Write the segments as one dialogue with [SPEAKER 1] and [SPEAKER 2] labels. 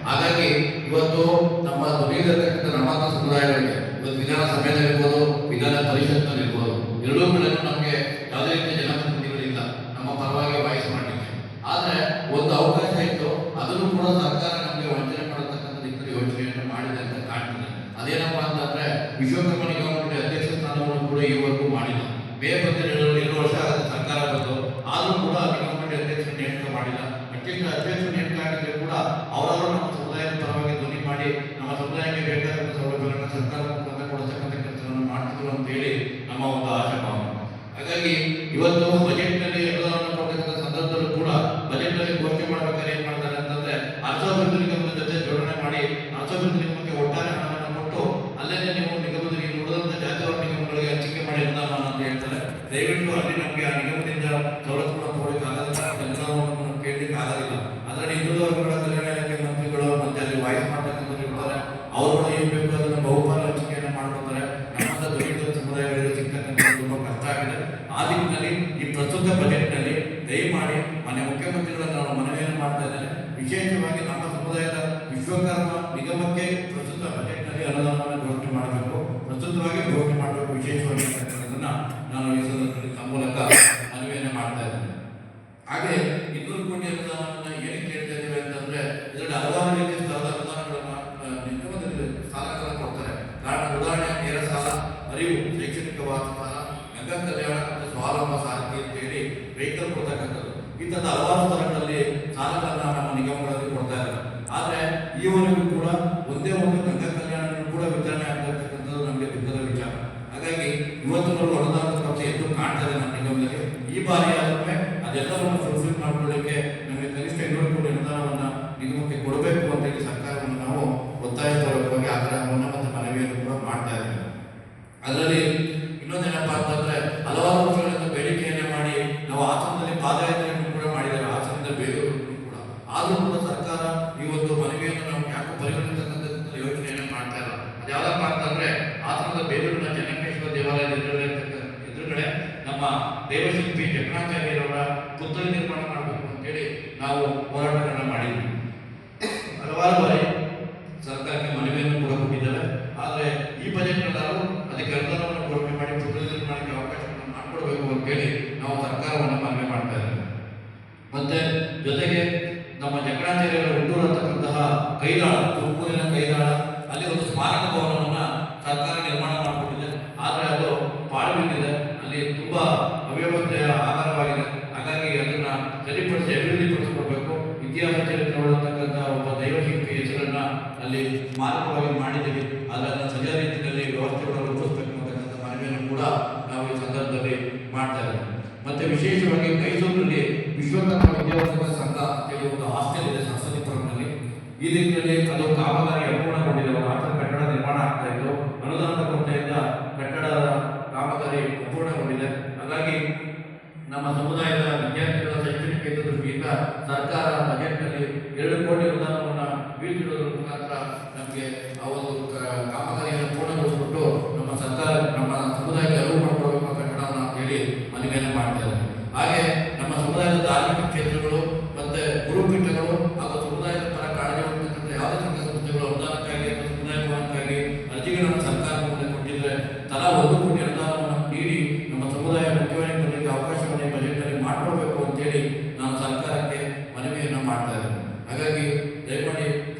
[SPEAKER 1] ಹಾಗಾಗಿ ಇವತ್ತು ನಮ್ಮ ಧ್ವನಿಯಿರತಕ್ಕಂಥ ನಮ್ಮಂಥ ಸಮುದಾಯಗಳಿಗೆ ಇವತ್ತು ವಿಧಾನಸಭೆಯಲ್ಲಿರ್ಬೋದು, ವಿಧಾನ ಪರಿಷತ್ನಲ್ಲಿರ್ಬೋದು, ಎರಡೂ ಕಡೆನೂ ನಮಗೆ ಯಾವುದೇ ರೀತಿಯ ಜನಪ್ರತಿನಿಧಿಗಳಿಲ್ಲ ನಮ್ಮ ಪರವಾಗಿ ವಾಯ್ಸ್ ಮಾಡಲಿಕ್ಕೆ. ಆದರೆ ಒಂದು ಅವಕಾಶ ಇತ್ತು, ಅದನ್ನು ಕೂಡ ಸರ್ಕಾರ ನಮಗೆ ವಂಚನೆ ಮಾಡತಕ್ಕಂಥ ನಿಟ್ಟಿನಲ್ಲಿ ಯೋಚನೆಯನ್ನು ಮಾಡಿದೆ ಅಂತ ಕಾಣ್ತದೆ. ಅದೇನಪ್ಪಾ ಅಂತಂದ್ರೆ ವಿಶ್ವಕರ್ಮ ನಿಗಮ ಮಂಡಳಿ ಅಧ್ಯಕ್ಷ ಸ್ಥಾನವನ್ನು ಕೂಡ ಈವರೆಗೂ ಮಾಡಿಲ್ಲ. ಮೇ 2 ವರ್ಷ ಆಗುತ್ತೆ ಸರ್ಕಾರ ಬಂದು, ಆದರೂ ಕೂಡ ನಿಗಮ ಮಂಡಳಿ ಅಧ್ಯಕ್ಷರ ನೇಮಕ ಮಾಡಿಲ್ಲ. ಅಧ್ಯಕ್ಷ ನೇಮಕ ಆಗಿದ್ರೆ ಕೂಡ ಅವರವರು ನಮ್ಮ ಸಮುದಾಯದ ಪರವಾಗಿ ಧ್ವನಿ ಮಾಡಿ ನಮ್ಮ ಸಮುದಾಯಕ್ಕೆ ಬೇಕಾದಂಥ ಸೌಲಭ್ಯಗಳನ್ನು ಸರ್ಕಾರ ಮುಖಾಂತರ ಕೊಡತಕ್ಕಂಥ ಕೆಲಸವನ್ನು ಮಾಡ್ತಿದ್ರು ಅಂತ ಹೇಳಿ ನಮ್ಮ ಒಂದು ಆಶಾಭಾವನೆ. ಹಾಗಾಗಿ ಇವತ್ತು ಬಜೆಟ್ನಲ್ಲಿ ಅನುದಾನವನ್ನು ಕೊಡತಕ್ಕಂಥ ಸಂದರ್ಭದಲ್ಲೂ ಕೂಡ ಬಜೆಟ್ನಲ್ಲಿ ಘೋಷಣೆ ಮಾಡಬೇಕಾದ್ರೆ ಏನ್ ಮಾಡ್ತಾರೆ ಅಂತಂದ್ರೆ ಅರ್ಧೋಭಿವೃದ್ಧಿ ನಿಗಮದ ಜೊತೆ ಜೋಡಣೆ ಮಾಡಿ ಅರ್ಧೋಭಿವೃದ್ಧಿ ನಿಗಮಕ್ಕೆ ಒಟ್ಟಾರೆ ಹಣವನ್ನು ಕೊಟ್ಟು ಅಲ್ಲೇ ನೀವು ನಿಗಮದಲ್ಲಿ ಉಳಿದಂತ ಜಾತಿವಾರ ನಿಗಮಗಳಿಗೆ ಹಂಚಿಕೆ ಮಾಡಿ ಅನುದಾನ ಅಂತ ಹೇಳ್ತಾರೆ. ದಯವಿಟ್ಟು ಅಲ್ಲಿ ನಮಗೆ ಆ ನಿಗಮದಿಂದ ಸವಲತ್ತುಗಳನ್ನು ಕೊಡಲಿಕ್ಕೆ ಆಗೋದಿಲ್ಲ, ಅನುದಾನವನ್ನು ಕೇಳಲಿಕ್ಕೆ ಆಗೋದಿಲ್ಲ. ಅದರಲ್ಲಿ ಹಿಂದುಳಿದ ವರ್ಗಗಳ ಕಲ್ಯಾಣ ಇಲಾಖೆ ಮಂತ್ರಿಗಳು ಮತ್ತೆ ಅಲ್ಲಿ ವಾಯ್ಸ್ ಮಾಡ್ತಕ್ಕಂಥವ್ರು ಇರ್ತಾರೆ, ಅವರುಗಳು ಏನ್ ಬೇಕು ಅದನ್ನು ಬಹುಪಾಲು ಹಂಚಿಕೆಯನ್ನು ಮಾಡ್ಕೊತಾರೆ. ನಮ್ಮಂತ ದಲಿತ ಸಮುದಾಯಗಳಿಗೆ ಸಿಗ್ತಕ್ಕಂಥ ತುಂಬಾ ಕಷ್ಟ ಆಗಿದೆ. ಆ ದಿಕ್ಕಿನಲ್ಲಿ ಈ ಪ್ರಸ್ತುತ ಬಜೆಟ್ನಲ್ಲಿ ದಯಮಾಡಿ ಮಾನ್ಯ ಮುಖ್ಯಮಂತ್ರಿಗಳನ್ನು ನಾವು ಮನವಿಯನ್ನು ಮಾಡ್ತಾ ಇದ್ದೇನೆ. ವಿಶೇಷವಾಗಿ ನಮ್ಮ ಸಮುದಾಯದ ವಿಶ್ವಕರ್ಮ ನಿಗಮಕ್ಕೆ ಪ್ರಸ್ತುತ ಬಜೆಟ್ನಲ್ಲಿ ಅನುದಾನವನ್ನು ಘೋಷಣೆ ಮಾಡಬೇಕು, ಪ್ರಸ್ತುತವಾಗಿ ಘೋಷಣೆ ಮಾಡಬೇಕು ವಿಶೇಷವಾಗಿ ನಾನು ಈ ಸಂದರ್ಭದಲ್ಲಿ ತಮ್ಮ ಮೂಲಕ ಮನವಿಯನ್ನು ಮಾಡ್ತಾ ಇದ್ದೇನೆ. ಹಾಗೆ 200 ಕೋಟಿ ಅನುದಾನವನ್ನು ಏನಕ್ಕೆ ಕೇಳ್ತಾ ಇದ್ದೇವೆ ಅಂತಂದ್ರೆ ಇದರಲ್ಲಿ ಹಲವಾರು ರೀತಿಯ ಸ್ಥಳದ ಅನುದಾನಗಳನ್ನು ನಿಗಮದಲ್ಲಿ ಸಾಲಗಳನ್ನು ಕೊಡ್ತಾರೆ. ಕಾರಣ ಉದಾಹರಣೆ ನೇರ ಸಾಲ, ಅರಿವು, ಶೈಕ್ಷಣಿಕ ವಾಸಸ್ಥಾನ, ಗಂಗಾ ಕಲ್ಯಾಣ ಮತ್ತು ಸ್ವಾವಲಂಬ ಸಾರಿಗೆ ಅಂತ ಹೇಳಿ ವೆಹಿಕಲ್ ಕೊಡ್ತಕ್ಕಂಥದ್ದು. ಇಂಥದ್ದು ಹಲವಾರು ಸ್ಥಳಗಳಲ್ಲಿ ಸಾಲಗಳನ್ನ ನಮ್ಮ ನಿಗಮಗಳಲ್ಲಿ ಕೊಡ್ತಾ ಇದ್ದಾರೆ. ಆದ್ರೆ ಈವರೆಗೂ ಕೂಡ ಒಂದೇ ಒಂದು ಗಂಗಾ ಕಲ್ಯಾಣ ಕೂಡ ವಿತರಣೆ ಆಗ್ತಿರ್ತಕ್ಕಂಥದ್ದು ನಮಗೆ ದುಃಖದ ವಿಚಾರ. ಹಾಗಾಗಿ ಇವತ್ತಿನವರೆಗೂ ಅನುದಾನದ ಕೊರತೆ ಎದ್ದು ಕಾಣ್ತಾ ಇದೆ ನಮ್ಮ ನಿಗಮದಲ್ಲಿ. ಈ ಬಾರಿ ಆದ್ರೆ ಅದೆಲ್ಲವನ್ನು ಫುಲ್ಫಿಲ್ ಮಾಡ್ಕೊಳ್ಳಿಕ್ಕೆ ನಮಗೆ ಕನಿಷ್ಠ 200 ಕೋಟಿ ಅನುದಾನವನ್ನ ನಿಗಮಕ್ಕೆ ಕೊಡಬೇಕು ಅಂತ ಹೇಳಿ ಸರ್ಕಾರವನ್ನು ನಾವು ಒತ್ತಾಯಿಸುವವರೆಗಾಗಿ ಆಗ್ರಹವನ್ನು ಮತ್ತು ಮನವಿಯನ್ನು ಕೂಡ ಮಾಡ್ತಾ ಇದ್ದೇವೆ. ಅದರಲ್ಲಿ ಇನ್ನೊಂದೇನಪ್ಪಾ ಅಂತಂದ್ರೆ ಹಲವಾರು ವರ್ಷಗಳಿಂದ ಬೇಡಿಕೆಯನ್ನೇ ಮಾಡಿ ನಾವು ಹಾಸನದಲ್ಲಿ ಪಾದಯಾತ್ರೆಯನ್ನು ಕೂಡ ಮಾಡಿದ್ದೇವೆ, ಹಾಸನದ ಬೇಲೂರು ಕೂಡ. ಆದರೂ ಕೂಡ ಸರ್ಕಾರ ಈ ಒಂದು ಮನವಿಯನ್ನು ನಾವು ಯಾಕೆ ಪರಿಗಣಿಸತಕ್ಕಂಥ ಯೋಚನೆಯನ್ನು ಮಾಡ್ತಾ ಇಲ್ಲ. ಅದ್ಯಾವುದಪ್ಪ ಅಂತಂದ್ರೆ ಹಾಸನದ ಬೇಲೂರಿನ ಚೆನ್ನಕೇಶ್ವರ ದೇವಾಲಯದ ಎದುರುಗಡೆ ನಮ್ಮ ದೇವಶಿಲ್ಪಿ ಜಗನ್ನಾಚಾರ್ಯರವರ ಪುತ್ಥಳಿ ನಿರ್ಮಾಣ ಮಾಡಬೇಕು ಅಂತೇಳಿ ನಾವು ಹೋರಾಟಗಳನ್ನು ಮಾಡಿದ್ವಿ. ಹಲವಾರು ಬಾರಿ ಸರ್ಕಾರಕ್ಕೆ ಮನವಿಯನ್ನು ಕೂಡ ಕೊಟ್ಟಿದ್ದೇವೆ. ಆದರೆ ಈ ಬಜೆಟ್ನಲ್ಲಾದರೂ ಅದಕ್ಕೆ ಅನುದಾನವನ್ನು ಘೋಷಣೆ ಮಾಡಿ ಪುತ್ಥಳಿ ನಿರ್ಮಾಣಕ್ಕೆ ಅವಕಾಶವನ್ನು ಮಾಡಿಕೊಡ್ಬೇಕು ಅಂತೇಳಿ ನಾವು ಸರ್ಕಾರವನ್ನು ಮನವಿ ಮಾಡ್ತಾ ಇದ್ದೇವೆ. ಮತ್ತೆ ಜೊತೆಗೆ ನಮ್ಮ ಜಗನ್ನಾಚಾರ್ಯರ ಹುಟ್ಟೂರು ಅಂತಕ್ಕಂತಹ ಕೈದಾಳ, ತುಮಕೂರಿನ ಕೈದಾಳ, ಅಲ್ಲಿ ಒಂದು ಸ್ಮಾರಕ ಭವನವನ್ನ ಸರ್ಕಾರ ನಿರ್ಮಾಣ ಮಾಡಿಕೊಟ್ಟಿದೆ. ಆದರೆ ಅದು ಪಾಳು ಬಿದ್ದಿದೆ, ಅಲ್ಲಿ ತುಂಬಾ ಅವ್ಯವಸ್ಥೆಯ ಆಧಾರವಾಗಿದೆ. ಹಾಗಾಗಿ ಅದನ್ನ ಸರಿಪಡಿಸಿ ಅಭಿವೃದ್ಧಿಪಡಿಸಿಕೊಡ್ಬೇಕು. ಇತಿಹಾಸ ಚರಿತ್ರೆ ಉಳ್ಳತಕ್ಕಂಥ ಒಬ್ಬ ದೈವಶಿಲ್ಪಿ ಹೆಸರನ್ನ ಅಲ್ಲಿ ಸ್ಮಾರಕವಾಗಿ ಮಾಡಿದ್ದೀವಿ. ಅದನ್ನು ಸರಿಯಾದ ರೀತಿಯಲ್ಲಿ ವ್ಯವಸ್ಥೆಗಳನ್ನು ರೂಪಿಸಬೇಕು ಅಂತಕ್ಕಂಥ ಮನವಿಯನ್ನು ಕೂಡ ನಾವು ಈ ಸಂದರ್ಭದಲ್ಲಿ ಮಾಡ್ತಾ ಇದ್ದೇವೆ. ಮತ್ತೆ ವಿಶೇಷವಾಗಿ ಮೈಸೂರಿನಲ್ಲಿ ವಿಶ್ವಕರ್ಮ ವಿದ್ಯಾವರ್ಧಕ ಸಂಘ ಅಂತೇಳಿ ಒಂದು ಹಾಸ್ಟೆಲ್ ಇದೆ ಸರಸ್ವತಿಪುರಂನಲ್ಲಿ. ಈ ದಿಕ್ಕಿನಲ್ಲಿ ಅದು ಕಾಮಗಾರಿ ಅಪೂರ್ಣಗೊಂಡಿದೆ. ಹಾಸ್ಟೆಲ್ ಕಟ್ಟಡ ನಿರ್ಮಾಣ ಆಗ್ತಾ ಇತ್ತು, ಅನುದಾನದ ಕೊರತೆಯಿಂದ ಕಟ್ಟಡದ ಕಾಮಗಾರಿ ಅಪೂರ್ಣಗೊಂಡಿದೆ. ಹಾಗಾಗಿ ನಮ್ಮ ಸಮುದಾಯದ ವಿದ್ಯಾರ್ಥಿಗಳ ಶೈಕ್ಷಣಿಕ ದೃಷ್ಟಿಯಿಂದ ಸರ್ಕಾರ ಬಜೆಟ್ನಲ್ಲಿ 2 ಕೋಟಿ ಅನುದಾನವನ್ನು ಬೀಳ್ತಿರೋದ್ರ ಮುಖಾಂತರ ನಮಗೆ ಆ ಒಂದು ಕಾಮಗಾರಿಯನ್ನು ಪೂರ್ಣಗೊಳಿಸಿಬಿಟ್ಟು ನಮ್ಮ ಸರ್ಕಾರ ನಮ್ಮ ಸಮುದಾಯಕ್ಕೆ ಅರಿವು ಮಾಡಿಕೊಡಬೇಕು ಕಟ್ಟಡವನ್ನು ಅಂತ ಹೇಳಿ ಮನವಿಯನ್ನು ಮಾಡ್ತಾ ಇದ್ದಾರೆ. ಹಾಗೆ ನಮ್ಮ ಸಮುದಾಯದ ಧಾರ್ಮಿಕ ಕ್ಷೇತ್ರಗಳು ಮತ್ತೆ ಗುರುಪೀಠಗಳು ಹಾಗೂ ಸಮುದಾಯದ ಪರ ಕಾಳಜಿ ಹೊಂದತಕ್ಕಂಥ ಯಾವುದೇ ಸಂಘ ಸಂಸ್ಥೆಗಳು ಅನುದಾನಕ್ಕಾಗಿ ಅಥವಾ ಸಮುದಾಯ ಭವನಕ್ಕಾಗಿ ಅರ್ಜಿಗಳನ್ನು ಸರ್ಕಾರದ ಮುಂದೆ ಕೊಟ್ಟಿದ್ರೆ ತಲಾ 1 ಕೋಟಿ ಅನುದಾನವನ್ನು ನೀಡಿ ನಮ್ಮ ಸಮುದಾಯ ಮುಖ್ಯವಾಗಿ ಬರಲಿಕ್ಕೆ ಅವಕಾಶವನ್ನು ಈ ಬಜೆಟ್ನಲ್ಲಿ ಮಾಡಿಕೊಡ್ಬೇಕು ಅಂತೇಳಿ ನಾನು ಸರ್ಕಾರಕ್ಕೆ ಮನವಿಯನ್ನು ಮಾಡ್ತಾ ಇದ್ದೇನೆ. ಹಾಗಾಗಿ ದಯಮಾಡಿ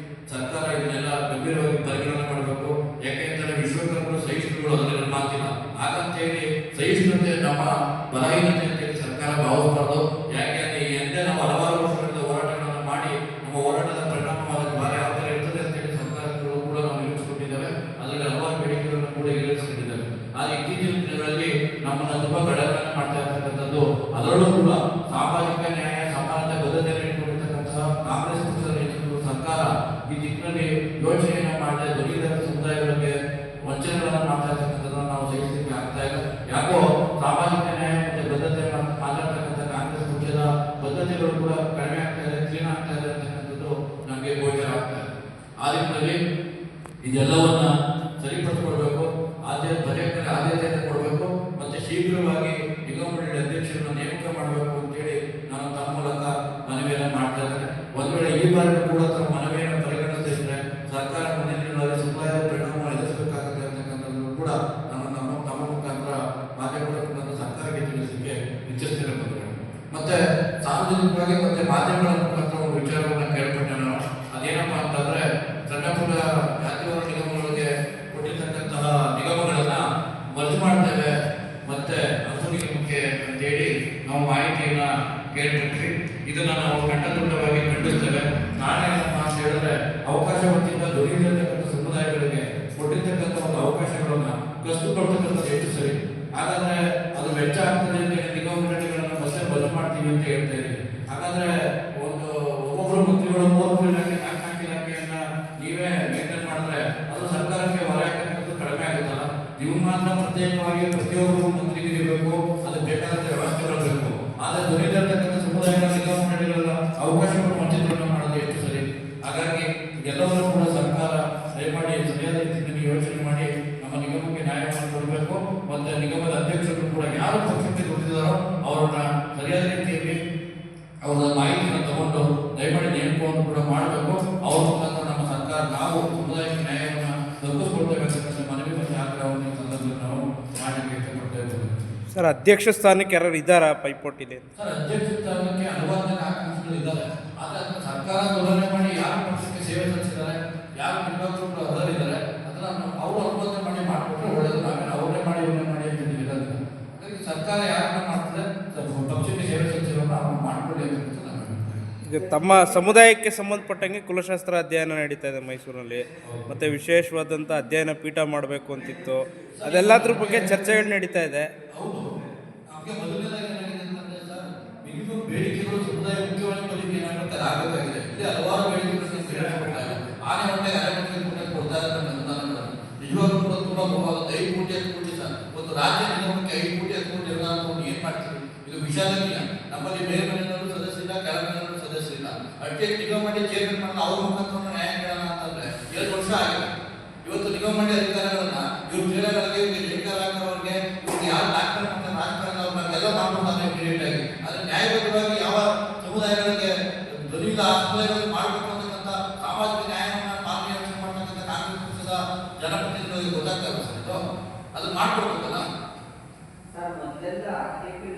[SPEAKER 1] ಸರ್ಕಾರ ಇದನ್ನೆಲ್ಲ ಗಂಭೀರವಾಗಿ ಪರಿಗಣನೆ ಮಾಡಬೇಕು. ಯಾಕೆಂದರೆ ವಿಶ್ವಕರ್ಮರು ಸಹಿಷ್ಣುಗಳು ಅದರಲ್ಲಿ ಮಾತಿಲ್ಲ. ಹಾಗಂತೇಳಿ ಸಹಿಷ್ಣುತೆ ನಮ್ಮ ಬಲಹೀನತೆ ಅಂತೇಳಿ ಸರ್ಕಾರ ಭಾವಿಸಬಾರ್ದು. ಯಾಕೆಂದ್ರೆ ಈ ಹಿಂದೆ ನಾವು ಹಲವಾರು ವರ್ಷಗಳಿಂದ ಹೋರಾಟಗಳನ್ನು ಮಾಡಿ ನಮ್ಮ ಹೋರಾಟದ ಪರಿಣಾಮವಾದ ಭಾರಿ ಯಾವ ಥರ ಇರ್ತದೆ ಅಂತೇಳಿ ಸರ್ಕಾರಗಳು ಕೂಡ ನಾವು ನಿರೀಕ್ಷಿಸಿಕೊಂಡಿದ್ದೇವೆ. ಅದರಲ್ಲಿ ಹಲವಾರು ಬೇಡಿಕೆಗಳನ್ನು ಕೂಡ ಈಡೇರಿಸಿಕೊಂಡಿದ್ದೇವೆ. ಆದರೆ ಇತ್ತೀಚಿನ ದಿನಗಳಲ್ಲಿ ನಮ್ಮನ್ನು ತುಂಬಾ ಗಡಗಳನ್ನು ಮಾಡ್ತಾ ಇರ್ತಕ್ಕಂಥದ್ದು, ಅದರಲ್ಲೂ ಕೂಡ ಸಾಮಾಜಿಕ ನ್ಯಾಯ ಸಮಾನತೆ ಬದ್ಧತೆಯನ್ನು ಇಟ್ಟುಕೊಂಡಿರ್ತಕ್ಕಂತಹ ಕಾಂಗ್ರೆಸ್ ಪಕ್ಷದ ನೇತೃತ್ವದ ಸರ್ಕಾರ ಈ ದಿಕ್ಕಿನಲ್ಲಿ ಯೋಚನೆಯನ್ನು ಮಾಡದೆ ದಲಿತ ಸಮುದಾಯಗಳಿಗೆ ವಂಚನೆಗಳನ್ನು ಮಾಡ್ತಾ ಇರ್ತಕ್ಕಂಥದ್ದನ್ನು ನಾವು ಸಹಿಸಲಿಕ್ಕೆ ಆಗ್ತಾ ಇಲ್ಲ. ಯಾಕೋ ಸಾಮಾಜಿಕ ನ್ಯಾಯ ಮತ್ತು ಬದ್ಧತೆಯನ್ನು ಮಾತಾಡ್ತಕ್ಕಂಥ ಕಾಂಗ್ರೆಸ್ ಪಕ್ಷದ ಬದ್ಧತೆಗಳು ಕೂಡ ಕಡಿಮೆ ಆಗ್ತಾ ಇದೆ, ಕ್ಷೀಣ ಆಗ್ತಾ ಇದೆ ಅಂತಕ್ಕಂಥದ್ದು ನಮಗೆ ಗೋಚರ ಆಗ್ತಾ ಇದೆ. ಆ ದಿಕ್ಕಿನಲ್ಲಿ ಇದೆಲ್ಲವನ್ನ ಸರಿಪಡಿಸಿಕೊಳ್ಬೇಕು. ಬಜೆಟ್ನಲ್ಲಿ ಆದ್ಯತೆಯನ್ನು ಕೊಡಬೇಕು. ಮತ್ತೆ ಶೀಘ್ರವಾಗಿ ನಿಗಮ ಮಂಡಳಿ ಅಧ್ಯಕ್ಷರನ್ನು ನೇಮಕ ಮಾಡಬೇಕು ಅಂತೇಳಿ ನಾನು ತಮ್ಮ ಮೂಲಕ ಮನವಿಯನ್ನು ಮಾಡ್ತಾ ಇದ್ದೇನೆ. ಒಂದ್ ವೇಳೆ ಈ ಬಾರಿ ಕೂಡ ತಮ್ಮ ಮನವಿಯನ್ನು ಪರಿಗಣಿಸದೆ ಇದೆಲ್ಲವನ್ನೂ ಕೂಡ ಸರ್ಕಾರ ದಯಮಾಡಿ ಸರಿಯಾದ ರೀತಿಯಲ್ಲಿ ಯೋಚನೆ ಮಾಡಿ ನಮ್ಮ ನಿಗಮಕ್ಕೆ ನ್ಯಾಯ ಮಾಡಿಕೊಡಬೇಕು. ಮತ್ತು ನಿಗಮದ ಅಧ್ಯಕ್ಷರು ಕೂಡ ಯಾರು ಪಕ್ಷಕ್ಕೆ ದುಡಿದಿದ್ದಾರೋ ಅವರನ್ನ ಸರಿಯಾದ ರೀತಿಯಲ್ಲಿ ಅವರ ಮಾಹಿತಿಯನ್ನು ತಗೊಂಡು ದಯಮಾಡಿ ನೇಮಕವನ್ನು ಕೂಡ ಮಾಡಬೇಕು. ಅವ್ರ ಮುಖಾಂತರ ನಮ್ಮ ಸರ್ಕಾರ ನಾವು ಸಮುದಾಯಕ್ಕೆ ನ್ಯಾಯವನ್ನು ದೊರಕಿಸ್ಕೊಡ್ತೇವೆ ಅಂತಕ್ಕಂಥ ಮನವಿ ಮತ್ತು ಆಗ್ರಹವನ್ನು ಈ ಸಂದರ್ಭದಲ್ಲಿ ನಾವು ಮಾಡಲಿಕ್ಕೆ ಇಷ್ಟಪಡ್ತಾ ಇದ್ದೇವೆ.
[SPEAKER 2] ಸರ್, ಅಧ್ಯಕ್ಷ ಸ್ಥಾನಕ್ಕೆ ಯಾರು ಇದ್ದಾರಾ ಪೈಪೋಟಿದೆ?
[SPEAKER 1] ಸರ್, ಅಧ್ಯಕ್ಷ ಸ್ಥಾನಕ್ಕೆ ಹಲವಾರು ಜನ ಆಕಾಂಕ್ಷಿಗಳು ಇದ್ದಾರೆ. ಆದರೆ ಅದನ್ನು ಸರ್ಕಾರ ತುಲನೆ ಮಾಡಿ ಯಾರು ಪಕ್ಷಕ್ಕೆ ಸೇವೆ ಸಲ್ಲಿಸಿದ್ದಾರೆ, ಯಾರು ನಿರ್ವಾಹಕರು ಅರ್ಹರಿದ್ದಾರೆ ಅದನ್ನು ಅವರು ಅನುಮೋದನೆ ಮಾಡಿ ಮಾಡಿಕೊಟ್ರೆ ಒಳ್ಳೆಯದು. ನಾವೇನು ಅವರೇ ಮಾಡಿ ಇವರೇ ಮಾಡಿ ಅಂತ ಇರೋದಿಲ್ಲ. ಹಾಗಾಗಿ ಸರ್ಕಾರ ಯಾರನ್ನ ಮಾಡ್ತದೆ ಪಕ್ಷಕ್ಕೆ ಸೇವೆ ಸಲ್ಲಿಸಿರೋರು ಅವ್ರನ್ನ ಮಾಡಿಕೊಳ್ಳಿ ಅಂತ ನಾನು ಹೇಳ್ತೇನೆ.
[SPEAKER 2] ಈಗ ತಮ್ಮ ಸಮುದಾಯಕ್ಕೆ ಸಂಬಂಧಪಟ್ಟಂಗೆ ಕುಲಶಾಸ್ತ್ರ ಅಧ್ಯಯನ ನಡೀತಾ ಇದೆ ಮೈಸೂರಲ್ಲಿ, ಮತ್ತು ವಿಶೇಷವಾದಂಥ ಅಧ್ಯಯನ ಪೀಠ ಮಾಡಬೇಕು ಅಂತಿತ್ತು. ಅದೆಲ್ಲದ್ರ ಬಗ್ಗೆ ಚರ್ಚೆಗಳು ನಡೀತಾ ಇದೆ.
[SPEAKER 1] ಹೌದು, ನಮಗೆ ಮೊದಲನೇದಾಗಿ ಏನಾಗಿದೆ ಅಂತಂದ್ರೆ ಸರ್, ಮಿನಿಮಮ್ ಬೇಡಿಕೆಗಳು ಸಮುದಾಯ ಮುಖ್ಯವಾಗಿ ಬಲಿಗೆ ಏನಾಗುತ್ತೆ ಆಗಬೇಕಾಗಿದೆ. ಇಲ್ಲಿ ಹಲವಾರು ಬೇಡಿಕೆಗಳು ಕೇಳಬೇಕಾಗಿದೆ. ಆನೆ ಹೊಟ್ಟೆ ಅರೆಮಟ್ಟಿಗೆ ಕೊಡ್ತಾ ಇದ್ದಾರೆ ಅನುದಾನಗಳನ್ನು. ನಿಜವಾಗ್ಲೂ ಕೂಡ ತುಂಬಾ ಬಹುವಾದ 5 ಕೋಟಿ 10 ಕೋಟಿ ಸರ್, ಒಂದು ರಾಜ್ಯ ನಿಗಮಕ್ಕೆ 5 ಕೋಟಿ 10 ಕೋಟಿ ಅನುದಾನ ಏನ್ ಮಾಡ್ತೀವಿ? ಇದು ವಿಷಾದನೀಯ. ನಮ್ಮಲ್ಲಿ ಮೇಲ್ಮನೆಯಲ್ಲೂ ಸದಸ್ಯರಿಲ್ಲ, ಕೆಳಮನೆಯಲ್ಲೂ ಸದಸ್ಯರಿಲ್ಲ. ಅಟ್ಲೀಸ್ಟ್ ನಿಗಮ ಮಂಡಳಿ ಚೇರ್ಮನ್ ಮಾಡಿದ ಅವ್ರ ಮುಖಾಂತರ ನ್ಯಾಯ ಕೇಳೋಣ ಅಂತಂದ್ರೆ 2 ವರ್ಷ ಆಗಿದೆ. ಇವತ್ತು ನಿಗಮ ಮಂಡಳಿ ಅಧಿಕಾರಿಗಳನ್ನ ಇವ್ರ ಜಿಲ್ಲೆಗಳಿಗೆ ನೇಮಕರಾಗಿರೋರಿಗೆ ಇವ್ರಿಗೆ ಯಾವ ಡಾಕ್ಟರ್ ಮತ್ತೆ ರಾಜಕಾರಣ ಅವ್ರನ್ನೆಲ್ಲ ಮಾಡ್ಕೊಳ್ತಾರೆ ಇಮಿಡಿಯೇಟ್ ಆಗಿ. ಆದ್ರೆ ನ್ಯಾಯಬದ್ಧವಾಗಿ ಯಾವ ಸಮುದಾಯಗಳಿಗೆ ಧ್ವನಿಯಿಂದ ಆ ಸಮುದಾಯಗಳಿಗೆ ಮಾಡಬೇಕು ಅಂತಕ್ಕಂಥ ಸಾಮಾಜಿಕ ನ್ಯಾಯವನ್ನು ಮಾರ್ಗದರ್ಶನ ಮಾಡ್ತಕ್ಕಂಥ ಕಾಂಗ್ರೆಸ್ ಪಕ್ಷದ ಜನಪ್ರತಿನಿಧಿಗಳಿಗೆ ಗೊತ್ತಾಗ್ತಾ ಇದೆ ಸರ್. ಇದು ಅದನ್ನ ಮಾಡ್ಕೊಡ್ಬೇಕಲ್ಲ.